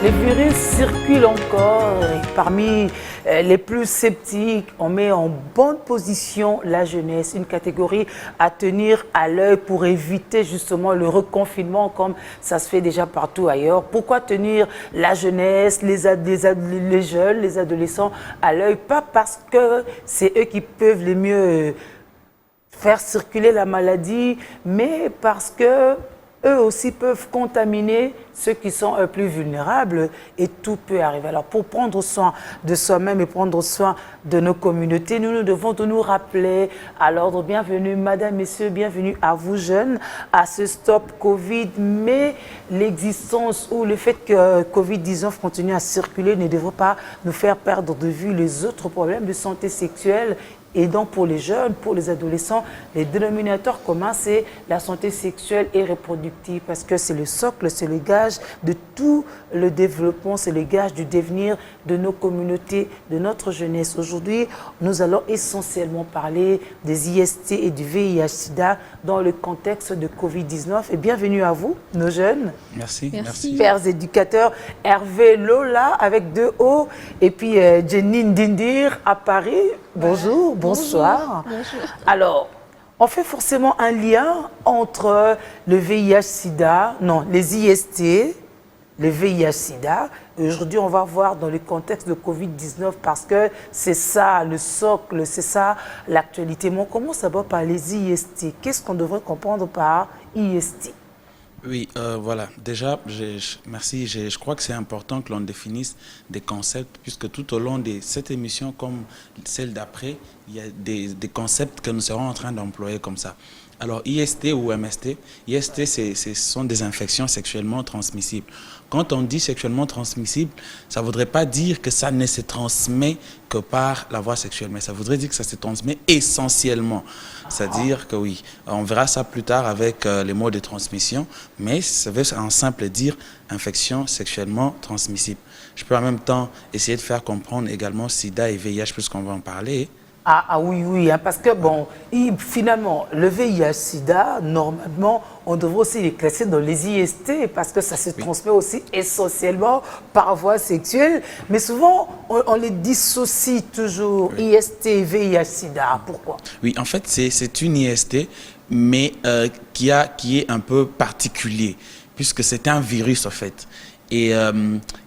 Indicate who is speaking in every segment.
Speaker 1: Les virus circulent encore et parmi les plus sceptiques, on met en bonne position la jeunesse, une catégorie à tenir à l'œil pour éviter justement le reconfinement comme ça se fait déjà partout ailleurs. Pourquoi tenir la jeunesse, les jeunes, les adolescents à l'œil? Pas parce que c'est eux qui peuvent les mieux faire circuler la maladie, mais parce que eux aussi peuvent contaminer ceux qui sont plus vulnérables et tout peut arriver. Alors pour prendre soin de soi-même et prendre soin de nos communautés, nous devons nous rappeler à l'ordre. Bienvenue Madame, Messieurs, bienvenue à vous jeunes, à ce Stop Covid. Mais l'existence ou le fait que Covid-19 continue à circuler ne devrait pas nous faire perdre de vue les autres problèmes de santé sexuelle. Et donc pour les jeunes, pour les adolescents, les dénominateurs communs, c'est la santé sexuelle et reproductive parce que c'est le socle, c'est le gage de tout le développement, c'est le gage du devenir de nos communautés, de notre jeunesse. Aujourd'hui, nous allons essentiellement parler des IST et du VIH-Sida dans le contexte de Covid-19. Et bienvenue à vous, nos jeunes.
Speaker 2: Merci.
Speaker 1: Pères éducateurs, Hervé Lola avec 2 O et puis Jenny Ndindir à Paris. Bonjour, bonsoir.
Speaker 3: Bonjour.
Speaker 1: Alors, on fait forcément un lien entre le VIH-Sida, non, les IST, le VIH-Sida. Aujourd'hui, on va voir dans le contexte de Covid-19 parce que c'est ça le socle, c'est ça l'actualité. Mais on commence d'abord par les IST. Qu'est-ce qu'on devrait comprendre par IST?
Speaker 2: Oui, voilà. Déjà, merci. Je crois que c'est important que l'on définisse des concepts, puisque tout au long de cette émission, comme celle d'après, il y a des concepts que nous serons en train d'employer comme ça. Alors, IST ou MST, IST, ce sont des infections sexuellement transmissibles. Quand on dit sexuellement transmissible, ça ne voudrait pas dire que ça ne se transmet que par la voie sexuelle, mais ça voudrait dire que ça se transmet essentiellement. C'est-à-dire que oui, on verra ça plus tard avec les mots de transmission, mais ça veut en simple dire infection sexuellement transmissible. Je peux en même temps essayer de faire comprendre également SIDA et VIH, puisqu'on va en parler.
Speaker 1: Ah oui, hein, parce que bon, finalement, le VIH-Sida, normalement, on devrait aussi les classer dans les IST parce que ça se transmet aussi essentiellement par voie sexuelle. Mais souvent, on les dissocie toujours, IST et VIH-Sida. Pourquoi?
Speaker 2: Oui, en fait, c'est une IST, mais qui est un peu particulier, puisque c'est un virus, en fait. Et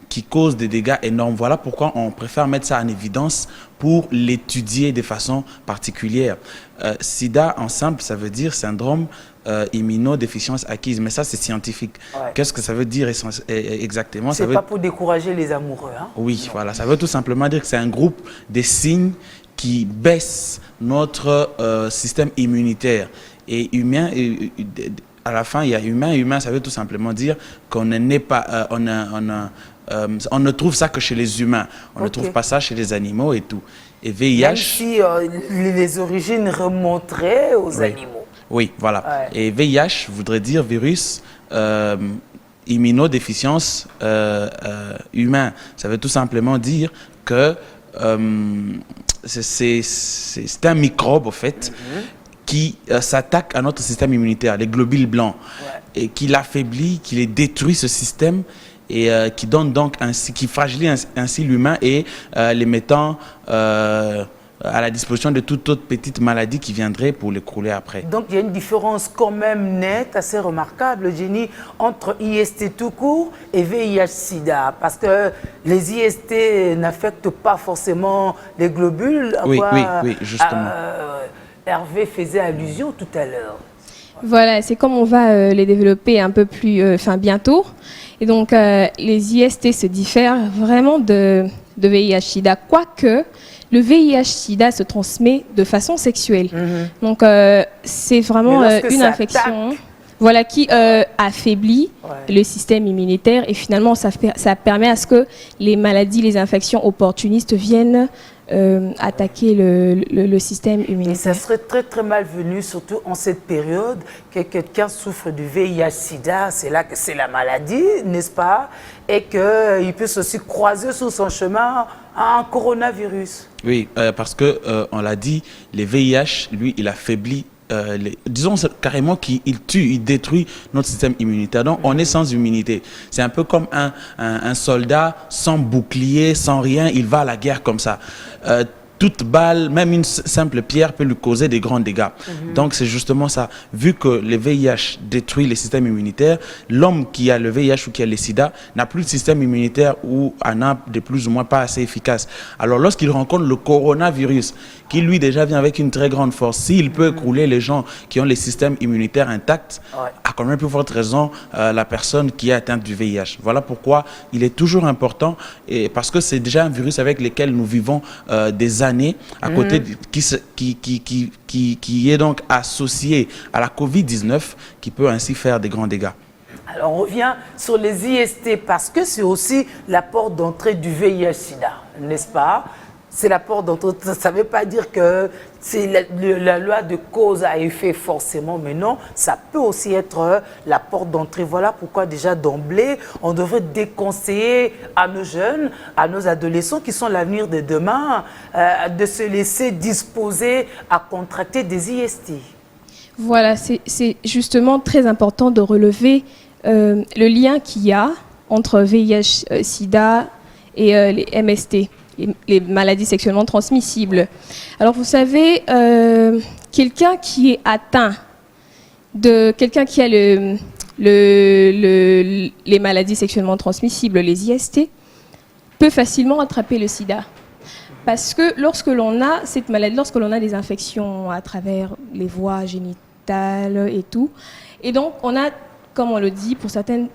Speaker 2: qui cause des dégâts énormes. Voilà pourquoi on préfère mettre ça en évidence pour l'étudier de façon particulière. SIDA, en simple, ça veut dire syndrome immunodéficience acquise, mais ça c'est scientifique. Ouais. Qu'est-ce que ça veut dire exactement?
Speaker 1: C'est pas pour décourager les amoureux. Hein?
Speaker 2: Oui, voilà, ça veut tout simplement dire que c'est un groupe de signes qui baissent notre système immunitaire. Et humain, à la fin, il y a humain, ça veut tout simplement dire qu'on n'est pas, on ne trouve ça que chez les humains. On ne trouve pas ça chez les animaux et tout. Et VIH...
Speaker 1: Même si les origines remonteraient aux animaux.
Speaker 2: Oui, voilà. Ouais. Et VIH voudrait dire virus immunodéficience humain. Ça veut tout simplement dire que c'est un microbe, en fait, qui s'attaque à notre système immunitaire, les globules blancs, et qui l'affaiblit, qui les détruit, ce système, et qui donne donc ainsi, qui fragilise ainsi l'humain et les mettant à la disposition de toute autre petite maladie qui viendrait pour l'écrouler après.
Speaker 1: Donc il y a une différence quand même nette, assez remarquable, Jenny, entre IST tout court et VIH-Sida, parce que les IST n'affectent pas forcément les globules.
Speaker 2: Oui, justement.
Speaker 1: Hervé faisait allusion tout à l'heure.
Speaker 3: Voilà, c'est comme on va les développer un peu plus, bientôt. Et donc, les IST se diffèrent vraiment de VIH-Sida, quoique le VIH-Sida se transmet de façon sexuelle. Donc, c'est vraiment une infection qui affaiblit le système immunitaire et finalement, ça permet à ce que les maladies, les infections opportunistes viennent attaquer le système immunitaire.
Speaker 1: Et ça serait très très malvenu, surtout en cette période, que quelqu'un souffre du VIH-Sida, c'est là que c'est la maladie, n'est-ce pas? Et qu'il puisse aussi croiser sur son chemin un coronavirus.
Speaker 2: Oui, parce que on l'a dit, le VIH, lui, il affaiblit disons carrément qu'il tue, il détruit notre système immunitaire. Donc, on est sans immunité. C'est un peu comme un soldat sans bouclier, sans rien, il va à la guerre comme ça. Toute balle, même une simple pierre peut lui causer des grands dégâts. Donc, c'est justement ça. Vu que le VIH détruit les systèmes immunitaires, l'homme qui a le VIH ou qui a le sida n'a plus de système immunitaire ou en a de plus ou moins pas assez efficace. Alors, lorsqu'il rencontre le coronavirus, qui lui déjà vient avec une très grande force, s'il peut écrouler les gens qui ont les systèmes immunitaires intacts, à quand même plus forte raison la personne qui est atteinte du VIH. Voilà pourquoi il est toujours important, et parce que c'est déjà un virus avec lequel nous vivons des années, à côté qui est donc associé à la COVID-19, qui peut ainsi faire des grands dégâts.
Speaker 1: Alors, on revient sur les IST parce que c'est aussi la porte d'entrée du VIH-Sida, n'est-ce pas? C'est la porte d'entrée. Ça ne veut pas dire que c'est la loi de cause à effet forcément, mais non, ça peut aussi être la porte d'entrée. Voilà pourquoi déjà d'emblée, on devrait déconseiller à nos jeunes, à nos adolescents qui sont l'avenir de demain, de se laisser disposer à contracter des IST. Voilà,
Speaker 3: c'est justement très important de relever le lien qu'il y a entre VIH, SIDA et les MST. Les maladies sexuellement transmissibles. Alors vous savez, quelqu'un qui est atteint quelqu'un qui a les maladies sexuellement transmissibles, les IST, peut facilement attraper le sida. Parce que lorsque l'on a cette maladie, lorsque l'on a des infections à travers les voies génitales et tout, et donc on a, comme on le dit, pour certaines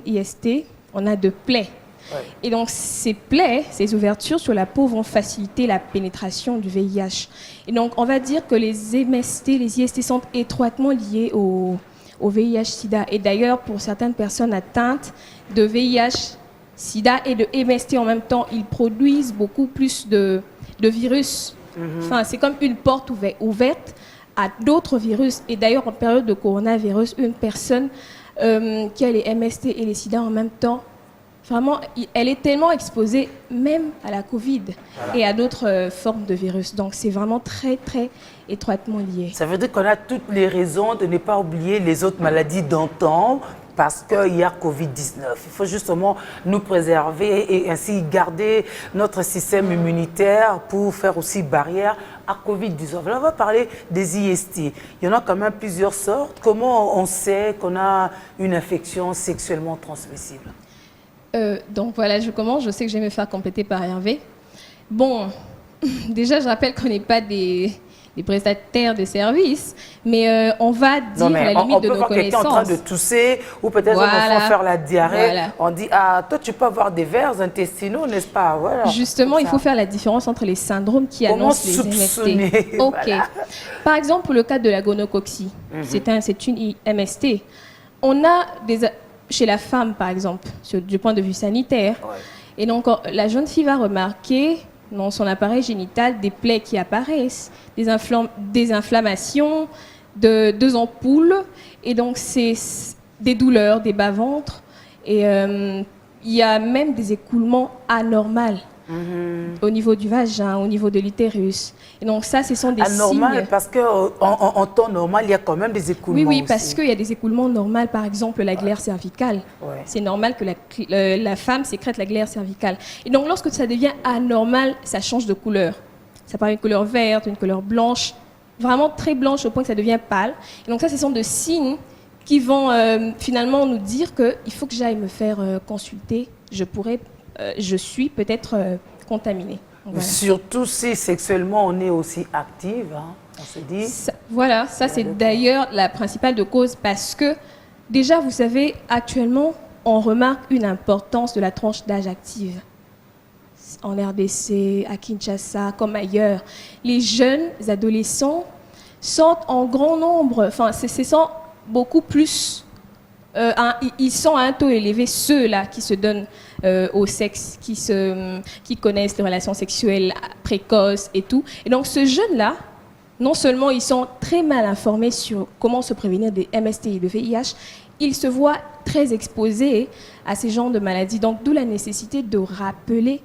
Speaker 3: IST, on a de plaies. Ouais. Et donc, ces plaies, ces ouvertures sur la peau vont faciliter la pénétration du VIH. Et donc, on va dire que les MST, les IST sont étroitement liés au VIH-Sida. Et d'ailleurs, pour certaines personnes atteintes de VIH-Sida et de MST en même temps, ils produisent beaucoup plus de virus. Enfin, c'est comme une porte ouverte à d'autres virus. Et d'ailleurs, en période de coronavirus, une personne qui a les MST et les SIDA en même temps, vraiment, elle est tellement exposée même à la Covid et à d'autres formes de virus. Donc, c'est vraiment très, très étroitement lié.
Speaker 1: Ça veut dire qu'on a toutes les raisons de ne pas oublier les autres maladies d'antan parce qu'il y a Covid-19. Il faut justement nous préserver et ainsi garder notre système immunitaire pour faire aussi barrière à Covid-19. Là, on va parler des IST. Il y en a quand même plusieurs sortes. Comment on sait qu'on a une infection sexuellement transmissible ?
Speaker 3: Donc voilà, je commence. Je sais que je vais me faire compléter par Hervé. Bon, déjà, je rappelle qu'on n'est pas des prestataires de services, mais on va dire la limite de nos connaissances. On peut voir quelqu'un en train de
Speaker 1: tousser ou peut-être un enfant faire la diarrhée. Voilà. On dit, ah, toi, tu peux avoir des vers intestinaux, n'est-ce pas? Voilà.
Speaker 3: Justement, il faut faire la différence entre les syndromes qui annoncent les MST. Ok. Voilà. Par exemple, pour le cas de la gonococcie, c'est une MST. On a chez la femme, par exemple, du point de vue sanitaire. Ouais. Et donc, la jeune fille va remarquer dans son appareil génital des plaies qui apparaissent, des inflammations, deux ampoules, et donc c'est des douleurs, des bas-ventres, et il y a même des écoulements anormaux au niveau du vagin, au niveau de l'utérus. Et donc ça, ce sont des signes.
Speaker 1: Parce qu'en temps normal, il y a quand même des écoulements.
Speaker 3: Oui, parce qu'il y a des écoulements normaux. Par exemple, la glaire cervicale. Ouais. C'est normal que la femme sécrète la glaire cervicale. Et donc, lorsque ça devient anormal, ça change de couleur. Ça part une couleur verte, une couleur blanche, vraiment très blanche au point que ça devient pâle. Et donc ça, ce sont des signes qui vont finalement nous dire qu'il faut que j'aille me faire consulter. Je suis peut-être contaminée.
Speaker 1: Voilà. Surtout si sexuellement on est aussi active, hein, on se dit.
Speaker 3: Ça c'est d'ailleurs la principale de cause parce que déjà, vous savez, actuellement, on remarque une importance de la tranche d'âge active. En RDC, à Kinshasa, comme ailleurs, les jeunes adolescents sont en grand nombre, enfin, ce sont beaucoup plus. Ils sont à un taux élevé, ceux-là qui se donnent au sexe, qui connaissent les relations sexuelles précoces et tout. Et donc, ce jeune-là, non seulement ils sont très mal informés sur comment se prévenir des MST et de VIH, ils se voient très exposés à ces genres de maladies. Donc, d'où la nécessité de rappeler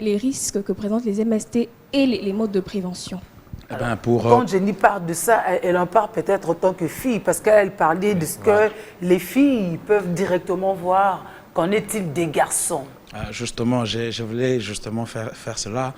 Speaker 3: les risques que présentent les MST et les modes de prévention.
Speaker 1: Alors, quand Jenny parle de ça, elle en parle peut-être en tant que fille, parce qu'elle parlait de ce que les filles peuvent directement voir. Qu'en est-il des garçons?
Speaker 2: Justement, je voulais justement faire cela.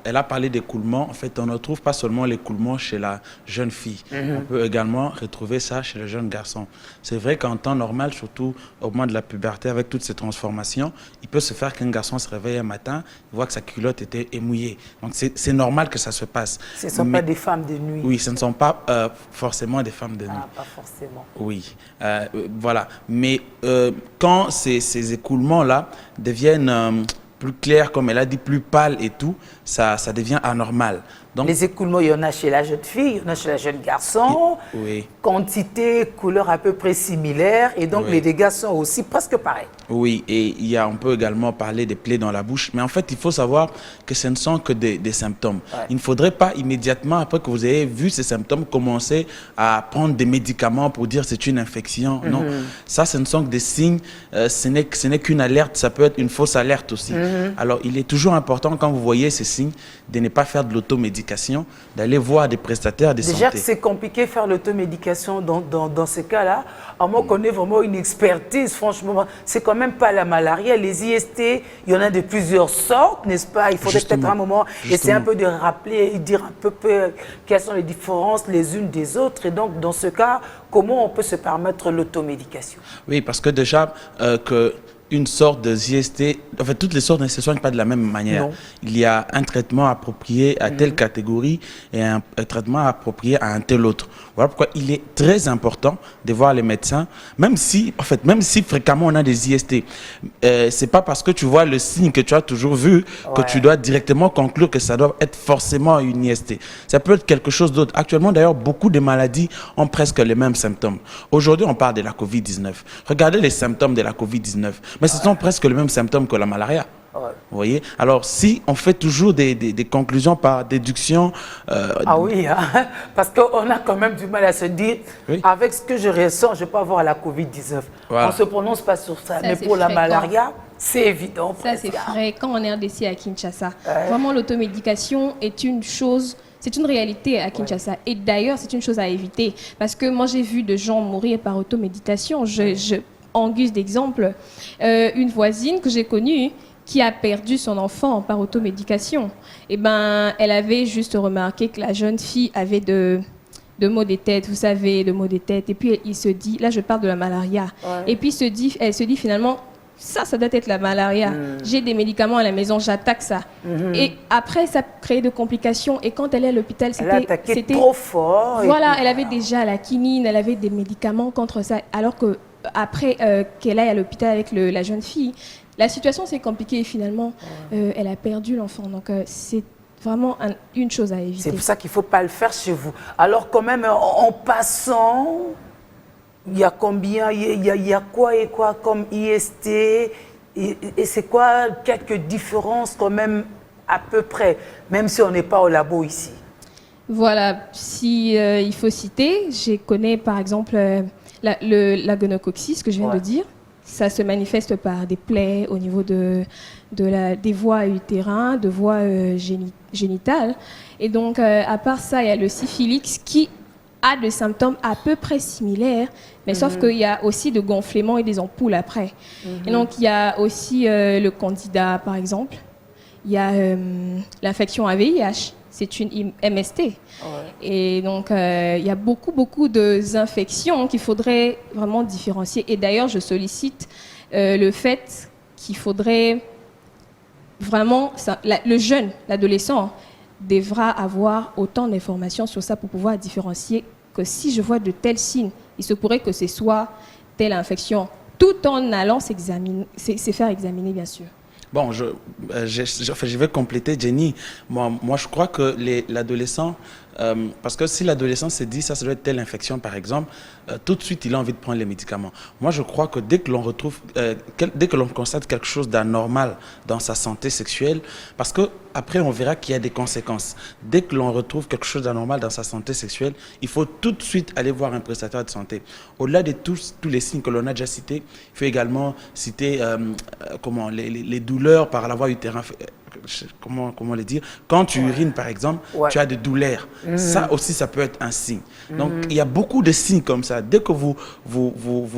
Speaker 2: Elle a parlé d'écoulement. En fait, on ne retrouve pas seulement l'écoulement chez la jeune fille. On peut également retrouver ça chez le jeune garçon. C'est vrai qu'en temps normal, surtout au moment de la puberté, avec toutes ces transformations, il peut se faire qu'un garçon se réveille un matin, il voit que sa culotte était mouillée. Donc, c'est normal que ça se passe.
Speaker 1: Ce ne sont pas des femmes de nuit.
Speaker 2: Oui, ce ne sont pas forcément des femmes de nuit.
Speaker 1: Pas forcément.
Speaker 2: Oui, voilà. Mais quand ces écoulements-là deviennent plus clairs, comme elle a dit, plus pâles et tout, ça devient anormal. Donc,
Speaker 1: les écoulements, il y en a chez la jeune fille, il y en a chez la jeune garçon.
Speaker 2: Oui.
Speaker 1: Quantité, couleur à peu près similaire. Et donc, les dégâts sont aussi presque pareils.
Speaker 2: Oui, et on peut également parler des plaies dans la bouche. Mais en fait, il faut savoir que ce ne sont que des symptômes. Il ne faudrait pas immédiatement, après que vous ayez vu ces symptômes, commencer à prendre des médicaments pour dire c'est une infection. Non, ça, ce ne sont que des signes. Ce n'est qu'une alerte. Ça peut être une fausse alerte aussi. Alors, il est toujours important, quand vous voyez ces signes, de ne pas faire de l'automédication, d'aller voir des prestataires de santé.
Speaker 1: Déjà que c'est compliqué de faire l'automédication dans ces cas-là, à moins qu'on ait vraiment une expertise, franchement, c'est quand même pas la malaria. Les IST, il y en a de plusieurs sortes, n'est-ce pas? Il faudrait peut-être un moment essayer un peu de rappeler et dire un peu quelles sont les différences les unes des autres. Et donc, dans ce cas, comment on peut se permettre l'automédication?
Speaker 2: Oui, parce que déjà, une sorte de IST, en fait, toutes les sortes ne se soignent pas de la même manière. Non. Il y a un traitement approprié à telle catégorie et un traitement approprié à un tel autre. Voilà pourquoi il est très important de voir les médecins, même si fréquemment on a des IST. C'est pas parce que tu vois le signe que tu as toujours vu que tu dois directement conclure que ça doit être forcément une IST. Ça peut être quelque chose d'autre. Actuellement, d'ailleurs, beaucoup de maladies ont presque les mêmes symptômes. Aujourd'hui, on parle de la COVID-19. Regardez les symptômes de la COVID-19. Mais ce sont presque les mêmes symptômes que la malaria. Vous voyez? Alors, si on fait toujours des conclusions par déduction...
Speaker 1: oui, hein? Parce qu'on a quand même du mal à se dire, avec ce que je ressens, je ne vais pas avoir la COVID-19. Voilà. On ne se prononce pas sur ça. Mais pour la malaria, c'est évident.
Speaker 3: Ça, c'est fréquent en RDC à Kinshasa. Vraiment, l'automédication est une chose... C'est une réalité à Kinshasa. Et d'ailleurs, c'est une chose à éviter. Parce que moi, j'ai vu de gens mourir par automédication. En guise d'exemple, une voisine que j'ai connue qui a perdu son enfant par automédication. Eh ben, elle avait juste remarqué que la jeune fille avait de maux de tête, vous savez, de maux de tête. Et puis, il se dit, là, je parle de la malaria. Et puis, elle se dit finalement, ça doit être la malaria. J'ai des médicaments à la maison, j'attaque ça. Et après, ça crée de complications. Et quand elle est à l'hôpital,
Speaker 1: c'était trop fort.
Speaker 3: Voilà, elle avait déjà la quinine, elle avait des médicaments contre ça. Alors que après qu'elle aille à l'hôpital avec la jeune fille, la situation s'est compliquée et finalement, elle a perdu l'enfant. Donc, c'est vraiment une chose à éviter.
Speaker 1: C'est pour ça qu'il ne faut pas le faire chez vous. Alors, quand même, en passant, il y a combien, il y a quoi et quoi comme IST et c'est quoi quelques différences quand même à peu près, même si on n'est pas au labo ici?
Speaker 3: Voilà, si il faut citer, je connais par exemple... la gonococcie, que je viens de dire, ça se manifeste par des plaies au niveau des voies utérines, de voies génitales. Et donc, à part ça, il y a le syphilis qui a des symptômes à peu près similaires, mais sauf qu'il y a aussi des gonflements et des ampoules après. Et donc, il y a aussi le candida, par exemple. Il y a l'infection à VIH. C'est une MST. Et donc, il y a beaucoup d'infections qu'il faudrait vraiment différencier. Et d'ailleurs, je sollicite le fait qu'il faudrait vraiment... le jeune, l'adolescent, devra avoir autant d'informations sur ça pour pouvoir différencier que si je vois de tels signes, il se pourrait que ce soit telle infection, tout en allant se faire examiner, bien sûr.
Speaker 2: Bon, je vais compléter, Jenny. Moi, je crois que l'adolescent, parce que si l'adolescent se dit ça doit être telle infection, par exemple, tout de suite, il a envie de prendre les médicaments. Moi, je crois que dès que l'on constate quelque chose d'anormal dans sa santé sexuelle, parce que après, on verra qu'il y a des conséquences. Dès que l'on retrouve quelque chose d'anormal dans sa santé sexuelle, il faut tout de suite aller voir un prestataire de santé. Au-delà de tous les signes que l'on a déjà cités, il faut également citer les douleurs par la voie utérine, comment le dire, quand tu urines par exemple, tu as des douleurs. Ça aussi, ça peut être un signe. Donc, il y a beaucoup de signes comme ça. Dès que vous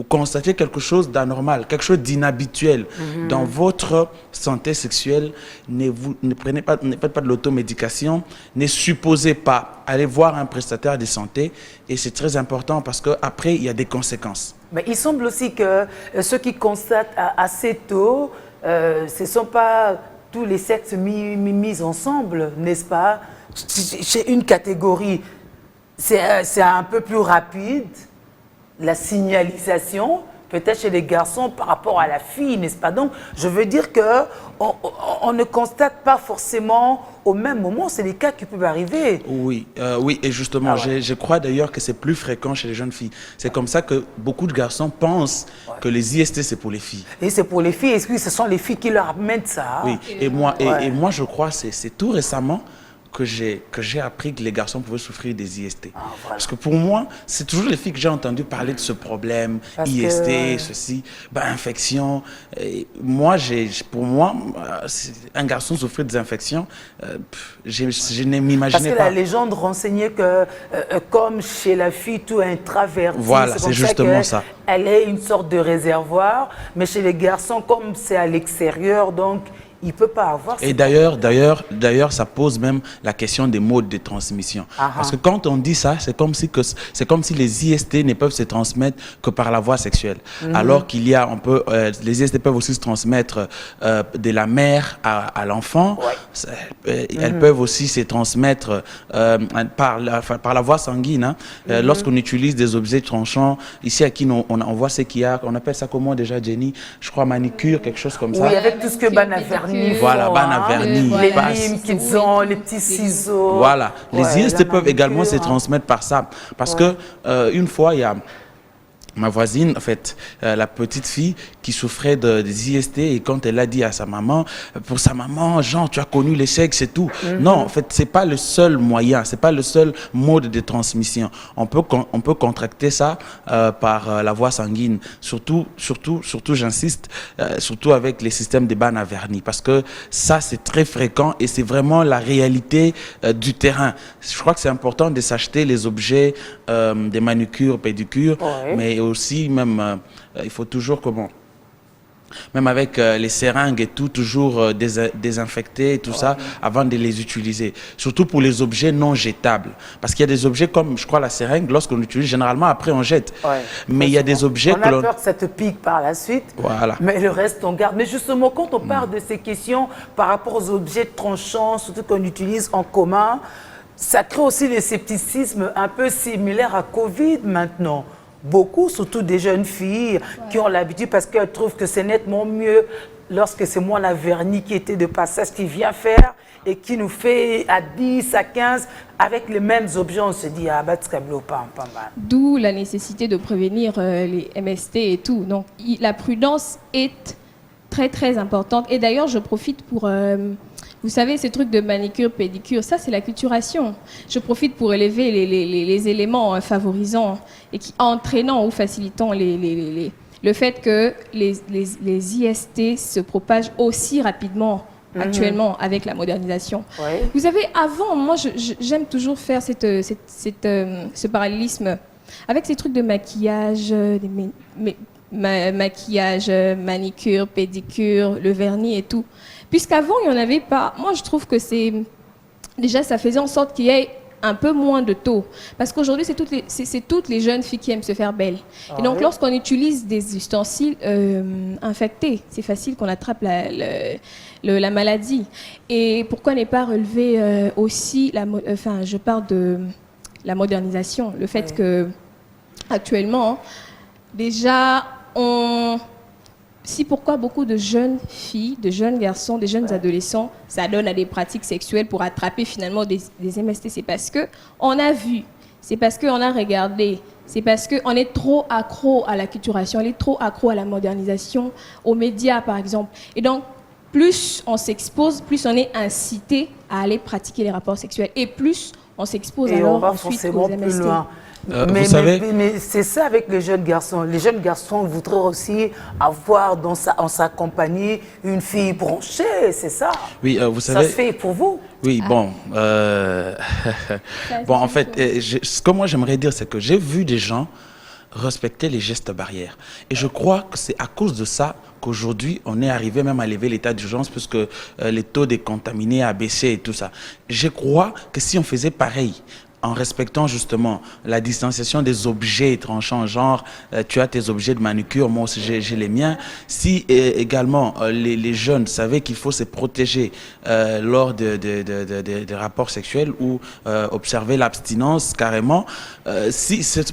Speaker 2: constatez quelque chose d'anormal, quelque chose d'inhabituel dans votre santé sexuelle, ne faites pas de l'automédication, ne supposez pas aller voir un prestataire de santé. Et c'est très important parce qu'après, il y a des conséquences.
Speaker 1: Mais il semble aussi que ceux qui constatent assez tôt, ce ne sont pas tous les sexes mis ensemble, n'est-ce pas? Chez une catégorie, c'est un peu plus rapide, la signalisation, peut-être chez les garçons par rapport à la fille, n'est-ce pas? Donc, je veux dire qu'on ne constate pas forcément au même moment, c'est les cas qui peuvent arriver.
Speaker 2: Oui, et justement, je crois d'ailleurs que c'est plus fréquent chez les jeunes filles. C'est comme ça que beaucoup de garçons pensent que les IST, c'est pour les filles.
Speaker 1: Et c'est pour les filles, est-ce que ce sont les filles qui leur amènent ça?
Speaker 2: Oui, et moi, je crois que c'est tout récemment que j'ai appris que les garçons pouvaient souffrir des IST. Voilà. Parce que pour moi, c'est toujours les filles que j'ai entendu parler de ce problème, IST, ceci, infection. Et moi, pour moi, un garçon souffrir des infections, je ne m'imaginais pas.
Speaker 1: Parce que la légende renseignait que, comme chez la fille, tout est intraverti.
Speaker 2: Voilà, c'est justement ça.
Speaker 1: Elle est une sorte de réservoir, mais chez les garçons, comme c'est à l'extérieur, donc il ne peut pas avoir.
Speaker 2: Et d'ailleurs, ça pose même la question des modes de transmission. Parce que quand on dit ça, c'est comme si les IST ne peuvent se transmettre que par la voie sexuelle. Alors qu'il y a, les IST peuvent aussi se transmettre de la mère à l'enfant. Elles peuvent aussi se transmettre par la voie sanguine. Lorsqu'on utilise des objets tranchants, ici à qui on voit ce qu'il y a, on appelle ça comment déjà, Jenny? Je crois manicure, quelque chose comme ça.
Speaker 1: Oui, avec tout ce que Banaverni.
Speaker 2: Voilà, Banaverni.
Speaker 1: Les limes qu'ils ont, les petits ciseaux.
Speaker 2: Voilà, les IST peuvent également se transmettre par ça. Parce que une fois, il y a ma voisine, en fait, la petite fille qui souffrait des IST, et quand elle a dit à sa maman, pour sa maman, Jean, tu as connu les sexes et tout. Non, en fait, c'est pas le seul moyen, c'est pas le seul mode de transmission. On peut contracter ça par la voie sanguine. Surtout, j'insiste, surtout avec les systèmes de Banaverni, parce que ça, c'est très fréquent et c'est vraiment la réalité du terrain. Je crois que c'est important de s'acheter les objets des manucures, pédicures, mais aussi même il faut toujours même avec les seringues et tout, toujours désinfecter et tout ça avant de les utiliser. Surtout pour les objets non jetables. Parce qu'il y a des objets comme, je crois, la seringue, lorsqu'on l'utilise, généralement, après, on jette. Mais il y a des objets
Speaker 1: on a peur que ça te pique par la suite, mais le reste, on garde. Mais justement, quand on parle de ces questions par rapport aux objets tranchants, surtout qu'on utilise en commun, ça crée aussi le scepticisme un peu similaire à Covid maintenant. Beaucoup, surtout des jeunes filles qui ont l'habitude parce qu'elles trouvent que c'est nettement mieux lorsque c'est moi la vernis qui était de passage qui vient faire et qui nous fait à 10, à 15 avec les mêmes objets. On se dit, pas mal.
Speaker 3: D'où la nécessité de prévenir les MST et tout. Donc la prudence est très très importante. Et d'ailleurs, je profite pour... vous savez, ces trucs de manicure, pédicure, ça c'est l'acculturation. Je profite pour élever les éléments favorisants et entraînant ou facilitant le fait que les IST se propagent aussi rapidement actuellement avec la modernisation. Vous savez, avant, moi j'aime toujours faire ce parallélisme avec ces trucs de maquillage, maquillage, manicure, pédicure, le vernis et tout. Puisqu'avant, il n'y en avait pas. Moi, je trouve que déjà, ça faisait en sorte qu'il y ait un peu moins de taux. Parce qu'aujourd'hui, c'est toutes les jeunes filles qui aiment se faire belles. Et donc, lorsqu'on utilise des ustensiles infectés, c'est facile qu'on attrape la maladie. Et pourquoi ne pas relever aussi, je parle de la modernisation, le fait que actuellement, déjà, pourquoi beaucoup de jeunes filles, de jeunes garçons, de jeunes adolescents s'adonnent à des pratiques sexuelles pour attraper finalement des MST, c'est parce qu'on a vu, c'est parce qu'on a regardé, c'est parce qu'on est trop accro à l'acculturation, on est trop accro à la modernisation, aux médias par exemple. Et donc, plus on s'expose, plus on est incité à aller pratiquer les rapports sexuels et plus on s'expose alors
Speaker 1: on va
Speaker 3: ensuite
Speaker 1: forcément
Speaker 3: aux MST.
Speaker 1: plus loin.
Speaker 2: Vous savez...
Speaker 1: mais c'est ça avec les jeunes garçons. Les jeunes garçons voudraient aussi avoir en sa compagnie une fille branchée, c'est ça.
Speaker 2: Oui, vous savez...
Speaker 1: Ça se fait pour vous.
Speaker 2: Oui, bon. Bon, en fait, ce que moi j'aimerais dire, c'est que j'ai vu des gens respecter les gestes barrières. Et je crois que c'est à cause de ça qu'aujourd'hui, on est arrivé même à lever l'état d'urgence puisque les taux des contaminés a baissé et tout ça. Je crois que si on faisait pareil, en respectant justement la distanciation des objets tranchants, genre tu as tes objets de manucure, moi aussi j'ai les miens. Si également les jeunes savaient qu'il faut se protéger lors des rapports sexuels ou observer l'abstinence carrément,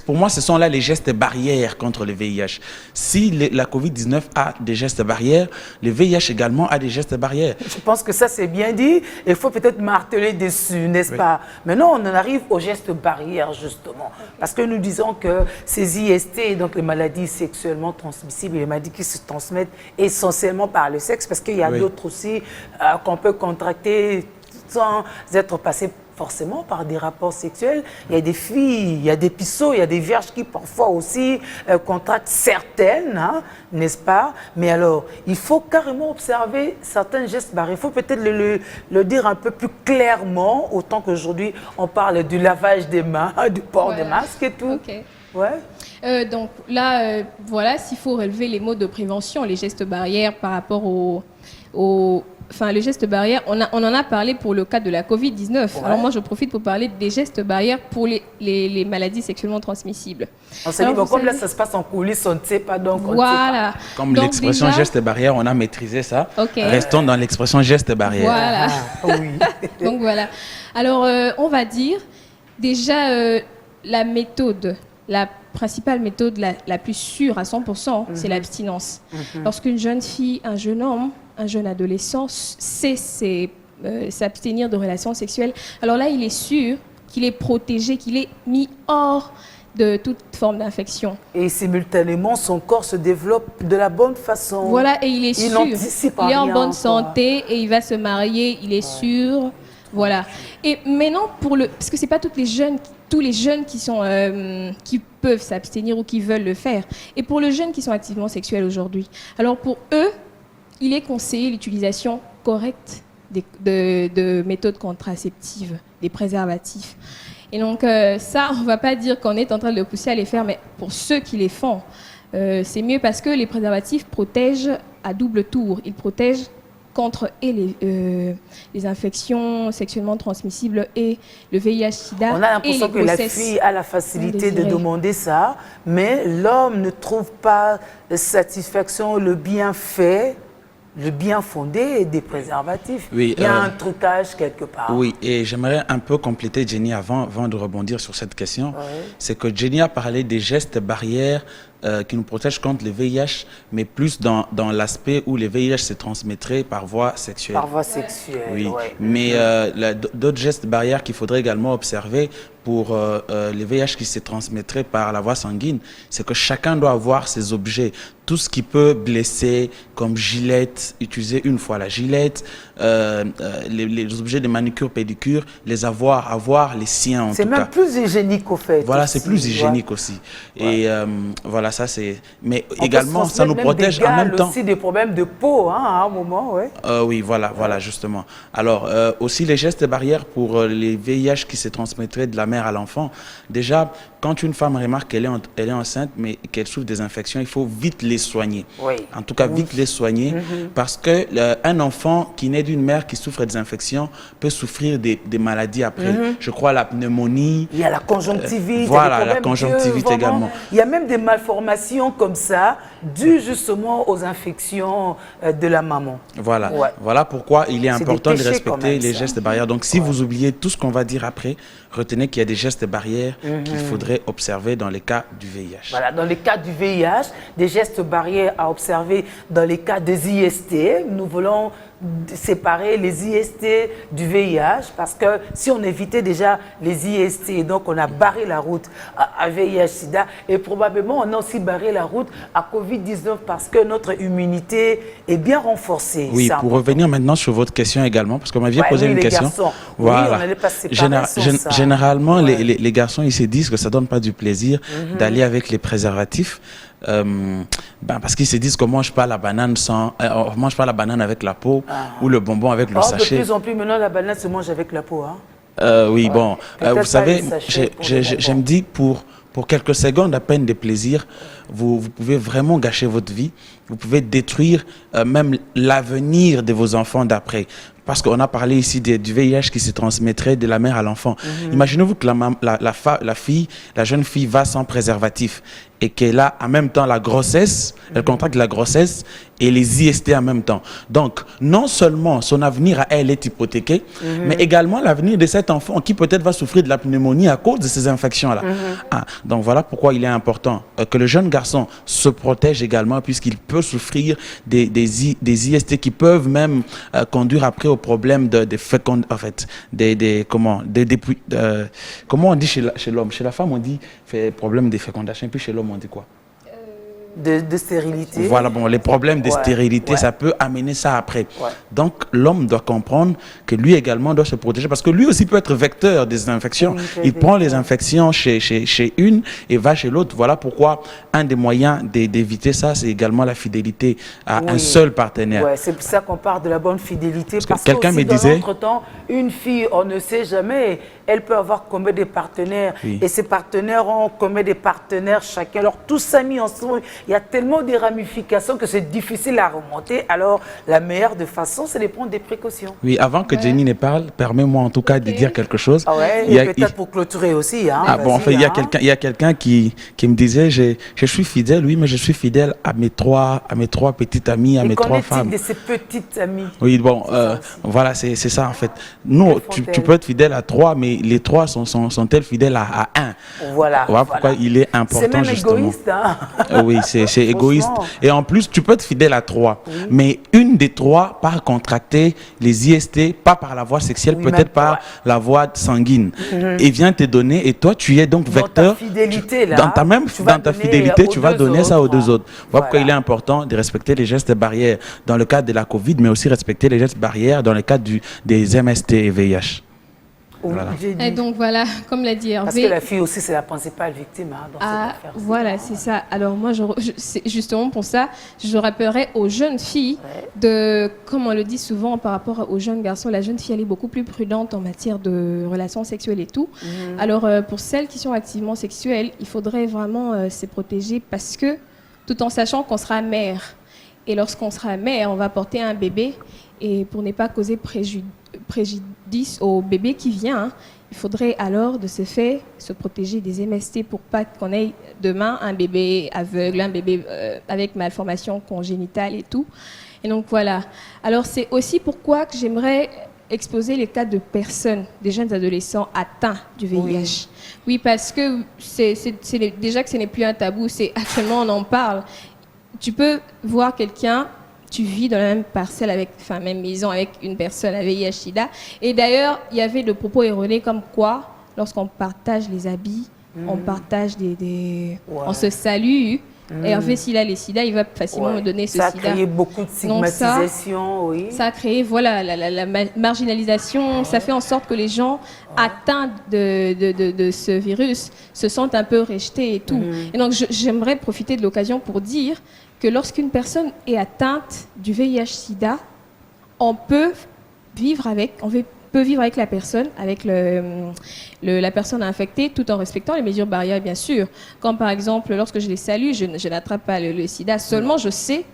Speaker 2: pour moi ce sont là les gestes barrières contre le VIH. Si la COVID-19 a des gestes barrières, le VIH également a des gestes barrières.
Speaker 1: Je pense que ça c'est bien dit. Il faut peut-être marteler dessus, n'est-ce pas? Maintenant on en arrive aux gestes barrières justement, parce que nous disons que ces IST, donc les maladies sexuellement transmissibles, les maladies qui se transmettent essentiellement par le sexe, parce qu'il y a d'autres aussi qu'on peut contracter sans être passé forcément par des rapports sexuels. Il y a des filles, il y a des pisseaux, il y a des vierges qui parfois aussi contractent certaines, hein, n'est-ce pas? Mais alors, il faut carrément observer certains gestes barrières. Il faut peut-être le dire un peu plus clairement, autant qu'aujourd'hui on parle du lavage des mains, du port des masques et tout.
Speaker 3: Okay.
Speaker 1: Ouais.
Speaker 3: Donc là, voilà, s'il faut relever les mots de prévention, les gestes barrières par rapport enfin, les gestes barrières, on en a parlé pour le cas de la Covid-19. Ouais. Alors moi, je profite pour parler des gestes barrières pour les maladies sexuellement transmissibles.
Speaker 1: On s'est dit, bon, comme là, ça se passe en coulisses, on ne sait pas, donc on
Speaker 3: voilà.
Speaker 2: Comme l'expression geste barrière, on a maîtrisé ça.
Speaker 3: Okay.
Speaker 2: Restons dans l'expression geste barrière.
Speaker 3: Voilà.
Speaker 1: Oui.
Speaker 3: Donc voilà. Alors, on va dire, déjà, la méthode, la principale méthode la plus sûre à 100%, c'est l'abstinence. Lorsqu'une jeune fille, un jeune homme, un jeune adolescent sait s'abstenir de relations sexuelles, alors là, il est sûr qu'il est protégé, qu'il est mis hors de toute forme d'infection.
Speaker 1: Et simultanément, son corps se développe de la bonne façon.
Speaker 3: Voilà, et il est sûr. Il est en bonne santé et il va se marier, il est sûr. Voilà. Et maintenant, parce que ce n'est pas tous les jeunes qui peuvent s'abstenir ou qui veulent le faire. Et pour les jeunes qui sont activement sexuels aujourd'hui, alors pour eux, il est conseillé l'utilisation correcte de méthodes contraceptives, des préservatifs. Et donc ça, on ne va pas dire qu'on est en train de le pousser à les faire, mais pour ceux qui les font, c'est mieux parce que les préservatifs protègent à double tour. Ils protègent contre les infections sexuellement transmissibles et le VIH-Sida.
Speaker 1: On a l'impression que la fille a la facilité de demander ça, mais l'homme ne trouve pas satisfaction, le bienfait, le bien fondé des préservatifs.
Speaker 2: Oui,
Speaker 1: il y a un trucage quelque part.
Speaker 2: Oui, et j'aimerais un peu compléter Jenny avant de rebondir sur cette question. C'est que Jenny a parlé des gestes barrières qui nous protègent contre le VIH, mais plus dans l'aspect où le VIH se transmettrait par voie sexuelle.
Speaker 1: Par voie sexuelle,
Speaker 2: oui. Mais d'autres gestes barrières qu'il faudrait également observer pour le VIH qui se transmettrait par la voie sanguine, c'est que chacun doit avoir ses objets. Tout ce qui peut blesser, comme gilette, utiliser une fois la gilette, les objets de manucure, pédicure, avoir les siens en tout cas.
Speaker 1: C'est même plus hygiénique au fait.
Speaker 2: Voilà, c'est plus hygiénique aussi. Et voilà, ça c'est... Mais également, ça nous protège en même temps.
Speaker 1: Aussi des problèmes de peau, hein, à un moment,
Speaker 2: oui, voilà, justement. Alors, aussi les gestes barrières pour les VIH qui se transmettraient de la mère à l'enfant. Déjà, quand une femme remarque qu'elle est enceinte, mais qu'elle souffre des infections, il faut vite les soigner.
Speaker 1: Oui.
Speaker 2: En tout cas, vite les soigner, parce que un enfant qui naît d'une mère qui souffre des infections peut souffrir des maladies après. Je crois la pneumonie.
Speaker 1: Il y a la conjonctivite.
Speaker 2: Voilà, la conjonctivite également.
Speaker 1: Il y a même des malformations comme ça, dues justement aux infections de la maman.
Speaker 2: Voilà, voilà pourquoi il est important de respecter les gestes barrières. Donc, si vous oubliez tout ce qu'on va dire après, retenez qu'il y a des gestes barrières qu'il faudrait observer dans les cas du VIH.
Speaker 1: Voilà, dans les cas du VIH, des gestes barrières à observer dans les cas des IST. Nous voulons séparer les IST du VIH, parce que si on évitait déjà les IST, donc on a barré la route à VIH-Sida, et probablement on a aussi barré la route à Covid-19 parce que notre immunité est bien renforcée.
Speaker 2: Oui, pour revenir maintenant sur votre question également, parce qu'on m'avait posé une question.
Speaker 1: Garçons.
Speaker 2: Voilà.
Speaker 1: Oui, on n'allait pas se séparer sans ça.
Speaker 2: Généralement, les garçons, ils se disent que ça donne pas du plaisir d'aller avec les préservatifs. Parce qu'ils se disent qu'on mange pas la banane on mange pas la banane avec la peau ou le bonbon avec le sachet.
Speaker 1: De plus en plus maintenant la banane se mange avec la peau. Hein.
Speaker 2: Oui, bon, vous savez,
Speaker 1: je
Speaker 2: me dis pour quelques secondes à peine de plaisir, vous pouvez vraiment gâcher votre vie. Vous pouvez détruire même l'avenir de vos enfants d'après. Parce qu'on a parlé ici du VIH qui se transmettrait de la mère à l'enfant. Imaginez-vous que la jeune fille va sans préservatif et qu'elle a en même temps la grossesse, elle contracte la grossesse et les IST en même temps. Donc, non seulement son avenir à elle est hypothéqué, mais également l'avenir de cet enfant qui peut-être va souffrir de la pneumonie à cause de ces infections-là. Donc, voilà pourquoi il est important que le jeune garçon se protège également, puisqu'il peut souffrir des IST qui peuvent même conduire après au problème comment on dit chez l'homme? Chez la femme, on dit problème de fécondation, et puis chez l'homme, on dit quoi?
Speaker 1: De stérilité.
Speaker 2: Voilà, bon, les problèmes de stérilité, ça peut amener ça après. Donc, l'homme doit comprendre que lui également doit se protéger parce que lui aussi peut être vecteur des infections. Il prend les infections chez une et va chez l'autre. Voilà pourquoi un des moyens d'éviter ça, c'est également la fidélité à un seul partenaire.
Speaker 1: C'est pour ça qu'on parle de la bonne fidélité.
Speaker 2: Parce que quelqu'un me disait...
Speaker 1: Entre-temps, une fille, on ne sait jamais, elle peut avoir combien de partenaires. Et ces partenaires ont combien de partenaires chacun. Alors, tous s'amis ensemble. Il y a tellement de ramifications que c'est difficile à remonter. Alors, la meilleure de façon, c'est de prendre des précautions.
Speaker 2: Oui, avant que Jenny ne parle, permets-moi en tout cas de dire quelque chose.
Speaker 1: Peut-être pour clôturer aussi.
Speaker 2: Il y a quelqu'un qui me disait, je suis fidèle, oui, mais je suis fidèle à mes trois petites amies, à mes trois femmes.
Speaker 1: De ces petites amies.
Speaker 2: Oui, bon, voilà, c'est ça en fait. Nous, tu peux être fidèle à trois, mais les trois sont-elles fidèles à un? Voilà pourquoi il est important.
Speaker 1: C'est même
Speaker 2: justement.
Speaker 1: Égoïste.
Speaker 2: Oui, c'est égoïste. Et en plus, tu peux être fidèle à trois, mais une des trois part contracter les IST, pas par la voie sexuelle, peut-être par la voie sanguine, et vient te donner, et toi, tu es donc vecteur. Dans ta fidélité, tu vas donner ça aux deux autres. Voilà pourquoi il est important de respecter les gestes barrières dans le cadre de la Covid, mais aussi respecter les gestes barrières dans le cadre des MST et VIH.
Speaker 3: Voilà. Et donc voilà, comme l'a dit Hervé.
Speaker 1: Parce que la fille aussi, c'est la principale victime dans cette affaire.
Speaker 3: Voilà, c'est ça. Alors moi, c'est justement pour ça, je rappellerai aux jeunes filles comme on le dit souvent par rapport aux jeunes garçons, la jeune fille, elle est beaucoup plus prudente en matière de relations sexuelles et tout. Alors pour celles qui sont activement sexuelles, il faudrait vraiment se protéger parce que, tout en sachant qu'on sera mère, et lorsqu'on sera mère, on va porter un bébé, et pour ne pas causer préjudice au bébé qui vient, il faudrait alors de ce fait se protéger des MST pour pas qu'on ait demain un bébé aveugle, un bébé avec malformation congénitale et tout. Et donc voilà. Alors c'est aussi pourquoi que j'aimerais exposer les cas de personnes, des jeunes adolescents atteints du VIH. Oui, parce que déjà que ce n'est plus un tabou, actuellement on en parle. Tu peux voir quelqu'un, tu vis dans la même parcelle, même maison avec une personne à VIH-Sida. Et d'ailleurs, il y avait de propos erronés comme quoi, lorsqu'on partage les habits, on partage on se salue. Et Hervé, s'il a les sida, il va facilement me donner ce sida.
Speaker 1: Ça a créé beaucoup de stigmatisation,
Speaker 3: ça a créé, la marginalisation. Ça fait en sorte que les gens atteints de ce virus se sentent un peu rejetés et tout. Et donc, j'aimerais profiter de l'occasion pour dire que lorsqu'une personne est atteinte du VIH-Sida, on peut vivre avec la personne, avec la personne infectée, tout en respectant les mesures barrières, bien sûr. Comme par exemple, lorsque je les salue, je n'attrape pas le sida. Seulement, je sais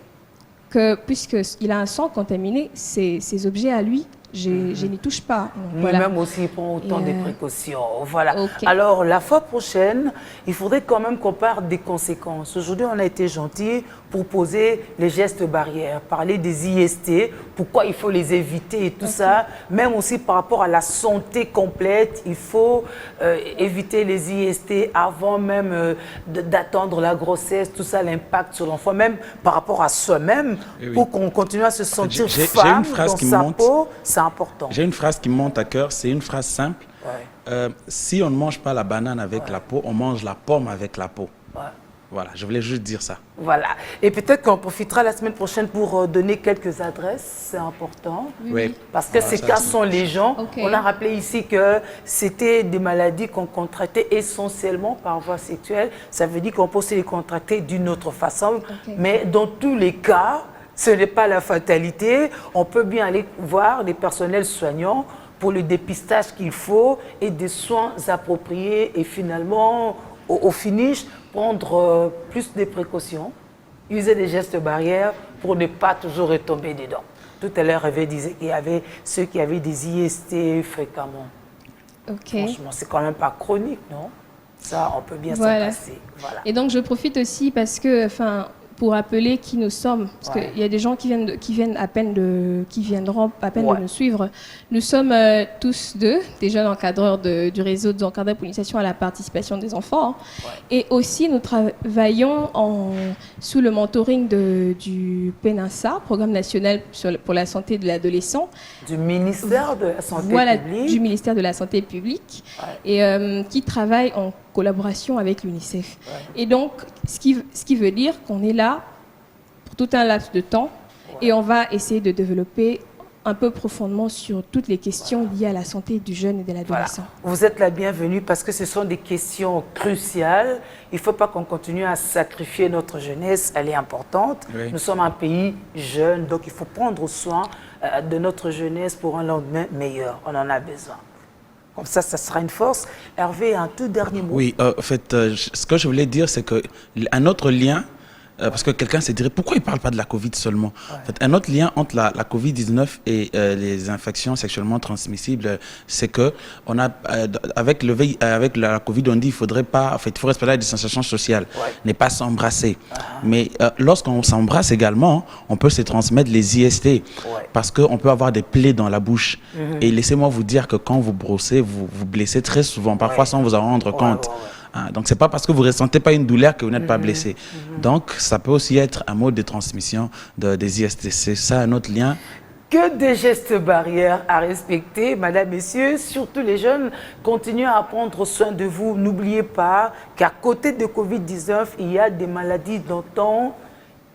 Speaker 3: que, puisqu'il a un sang contaminé, ces objets à lui je n'y touche pas. Donc,
Speaker 1: Lui-même aussi, il prend autant de précautions. Voilà.
Speaker 3: Ok.
Speaker 1: Alors, la fois prochaine, il faudrait quand même qu'on parle des conséquences. Aujourd'hui, on a été gentil pour poser les gestes barrières, parler des IST, pourquoi il faut les éviter et tout ça. Même aussi par rapport à la santé complète, il faut éviter les IST avant même d'attendre la grossesse, tout ça, l'impact sur l'enfant, même par rapport à soi-même, pour qu'on continue à se sentir femme dans sa peau, c'est important.
Speaker 2: J'ai une phrase qui me monte à cœur, c'est une phrase simple. Si on ne mange pas la banane avec la peau, on mange la pomme avec la peau. Voilà, je voulais juste dire ça.
Speaker 1: Voilà. Et peut-être qu'on profitera la semaine prochaine pour donner quelques adresses, c'est important.
Speaker 2: Oui.
Speaker 1: Parce que ces cas sont légion. On a rappelé ici que c'était des maladies qu'on contractait essentiellement par voie sexuelle. Ça veut dire qu'on peut aussi les contracter d'une autre façon. Mais dans tous les cas, ce n'est pas la fatalité. On peut bien aller voir les personnels soignants pour le dépistage qu'il faut et des soins appropriés et finalement, au finish, prendre plus de précautions, user des gestes barrières pour ne pas toujours retomber dedans. Tout à l'heure, Hervé disait qu'il y avait ceux qui avaient des IST fréquemment. Franchement, c'est quand même pas chronique, non? Ça, on peut bien s'en passer. Voilà.
Speaker 3: Et donc, je profite aussi parce que, pour rappeler qui nous sommes, parce qu'il y a des gens qui viendront à peine de nous suivre. Nous sommes tous des jeunes encadreurs du réseau des encadreurs pour l'initiation à la participation des enfants. Et aussi, nous travaillons sous le mentoring du PNASA, Programme national pour la santé de l'adolescent.
Speaker 1: Du ministère de la Santé publique.
Speaker 3: Du ministère de la Santé publique. Et qui travaille en collaboration avec l'UNICEF. Et donc, ce qui veut dire qu'on est là pour tout un laps de temps et on va essayer de développer un peu profondément sur toutes les questions liées à la santé du jeune et de l'adolescent.
Speaker 1: Voilà. Vous êtes la bienvenue parce que ce sont des questions cruciales. Il ne faut pas qu'on continue à sacrifier notre jeunesse, elle est importante. Nous sommes un pays jeune, donc il faut prendre soin de notre jeunesse pour un lendemain meilleur. On en a besoin. Comme ça sera une force. Hervé, un tout dernier mot.
Speaker 2: Oui, en fait, ce que je voulais dire, c'est qu'un autre lien, parce que quelqu'un se dirait, pourquoi il ne parle pas de la Covid seulement? En fait, un autre lien entre la Covid-19 et les infections sexuellement transmissibles, c'est que avec la Covid, on dit qu'il faudrait pas, en fait, il faut respecter la distanciation sociale, ne pas s'embrasser. Mais lorsqu'on s'embrasse également, on peut se transmettre les IST, parce qu'on peut avoir des plaies dans la bouche. Et laissez-moi vous dire que quand vous brossez, vous blessez très souvent, parfois sans vous en rendre compte. Donc, ce n'est pas parce que vous ne ressentez pas une douleur que vous n'êtes pas blessé. Donc, ça peut aussi être un mode de transmission des IST. C'est ça un autre lien.
Speaker 1: Que des gestes barrières à respecter, madame, messieurs, surtout les jeunes, continuez à prendre soin de vous. N'oubliez pas qu'à côté de Covid-19, il y a des maladies d'antan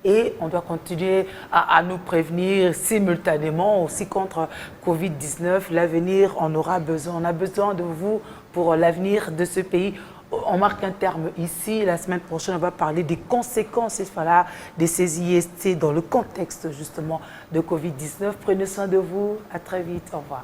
Speaker 1: et on doit continuer à nous prévenir simultanément aussi contre Covid-19. L'avenir, on aura besoin. On a besoin de vous pour l'avenir de ce pays. On marque un terme ici. La semaine prochaine, on va parler des conséquences de ces IST dans le contexte justement de Covid-19. Prenez soin de vous. À très vite. Au revoir.